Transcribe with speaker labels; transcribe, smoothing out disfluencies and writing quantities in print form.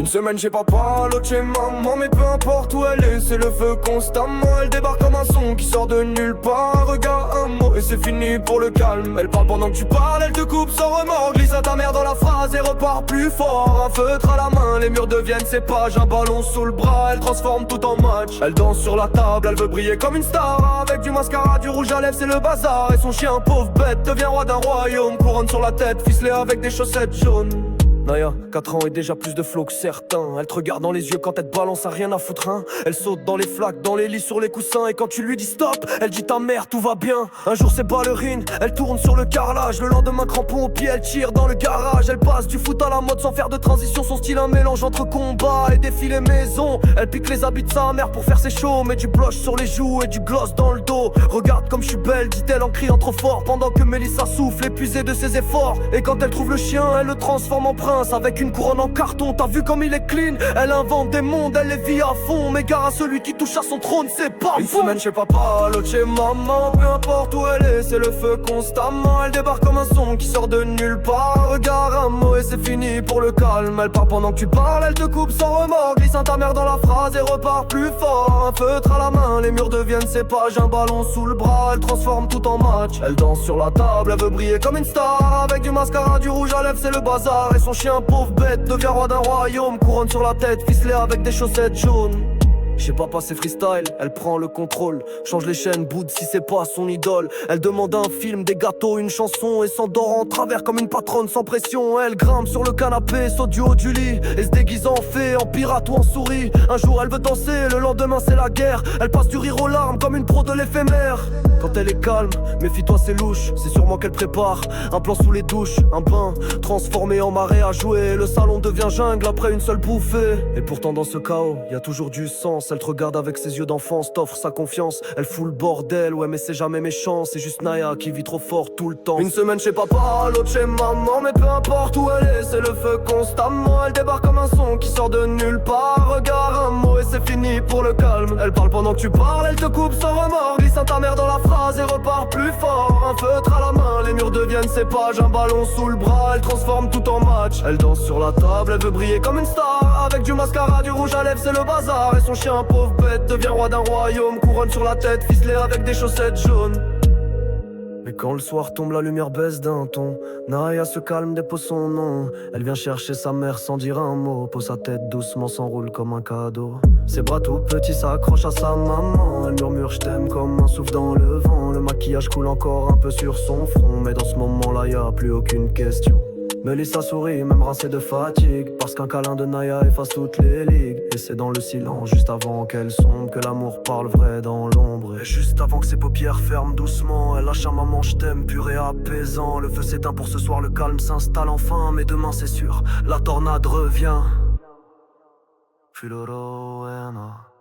Speaker 1: Une semaine chez papa, l'autre chez maman, mais peu importe où elle est, c'est le feu constamment. Elle débarque comme un son qui sort de nulle part. Un regard, un mot et c'est fini pour le calme. Elle parle pendant que tu parles, elle te coupe sans remords. Glisse à ta mère dans la phrase et repart plus fort. Un feutre à la main, les murs deviennent ses pages. Un ballon sous le bras, elle transforme tout en match. Elle danse sur la table, elle veut briller comme une star. Avec du mascara, du rouge à lèvres, c'est le bazar. Et son chien, pauvre bête, devient roi d'un royaume. Couronne sur la tête, ficelée avec des chaussettes jaunes. Naya, 4 ans et déjà plus de flow que certains. Elle te regarde dans les yeux quand elle te balance, a rien à foutre hein. Elle saute dans les flaques, dans les lits, sur les coussins. Et quand tu lui dis stop, elle dit ta mère tout va bien. Un jour c'est ballerine, elle tourne sur le carrelage. Le lendemain crampon au pied, elle tire dans le garage. Elle passe du foot à la mode sans faire de transition. Son style un mélange entre combat et défilé maison. Elle pique les habits de sa mère pour faire ses shows. Met du blush sur les joues et du gloss dans le dos. Regarde comme je suis belle, dit-elle en criant trop fort. Pendant que Mélissa souffle, épuisée de ses efforts. Et quand elle trouve le chien, elle le transforme en prince. Avec une couronne en carton, t'as vu comme il est clean. Elle invente des mondes, elle les vit à fond. Mais gare à celui qui touche à son trône, c'est pas une semaine chez papa, l'autre chez maman. Peu importe où elle est, c'est le feu constamment. Elle débarque comme un son qui sort de nulle part. Un regard, un mot et c'est fini pour le calme. Elle part pendant que tu parles, elle te coupe sans remords. Glisse ta mère dans la phrase et repart plus fort. Un feutre à la main, les murs deviennent ses pages. Un ballon sous le bras, elle transforme tout en match. Elle danse sur la table, elle veut briller comme une star. Avec du mascara, du rouge à lèvres, c'est le bazar. Et son chien, pauvre bête, devient roi d'un royaume. Couronne sur la tête, ficelée avec des chaussettes jaunes. Chez papa c'est freestyle, elle prend le contrôle. Change les chaînes, boude si c'est pas son idole. Elle demande un film, des gâteaux, une chanson. Et s'endort en travers comme une patronne sans pression. Elle grimpe sur le canapé, saute du haut du lit. Et se déguise en fée, en pirate ou en souris. Un jour elle veut danser, le lendemain c'est la guerre. Elle passe du rire aux larmes comme une pro de l'éphémère. Quand elle est calme, méfie-toi c'est louche. C'est sûrement qu'elle prépare un plan sous les douches. Un bain transformé en marée à jouer. Le salon devient jungle après une seule bouffée. Et pourtant dans ce chaos, y a toujours du sens. Elle te regarde avec ses yeux d'enfance, t'offre sa confiance. Elle fout le bordel, ouais mais c'est jamais méchant. C'est juste Naya qui vit trop fort tout le temps. Une semaine chez papa, l'autre chez maman. Mais peu importe où elle est, c'est le feu constamment. Elle débarque comme un son qui sort de nulle part. Regard, un mot et c'est fini pour le calme. Elle parle pendant que tu parles, elle te coupe sans remords. Glisse ta mère dans la phrase et repart plus fort. Un feutre à la main, les murs deviennent ses pages. Un ballon sous le bras, elle transforme tout en match. Elle danse sur la table, elle veut briller comme une star. Avec du mascara, du rouge à lèvres, c'est le bazar. Et son chien, pauvre bête, devient roi d'un royaume. Couronne sur la tête, ficelée avec des chaussettes jaunes. Mais quand le soir tombe, la lumière baisse d'un ton. Naya se calme, dépose son nom. Elle vient chercher sa mère sans dire un mot. Pose sa tête doucement, s'enroule comme un cadeau. Ses bras tout petits s'accrochent à sa maman. Elle murmure je t'aime comme un souffle dans le vent. Le maquillage coule encore un peu sur son front. Mais dans ce moment-là, y a plus aucune question. Mélissa sourit, même rincée de fatigue. Parce qu'un câlin de Naya efface toutes les ligues. Et c'est dans le silence, juste avant qu'elle sombre, que l'amour parle vrai dans l'ombre. Et juste avant que ses paupières ferment doucement, elle lâche un maman je t'aime pur et apaisant. Le feu s'éteint pour ce soir, le calme s'installe enfin. Mais demain c'est sûr, la tornade revient. Filoroena.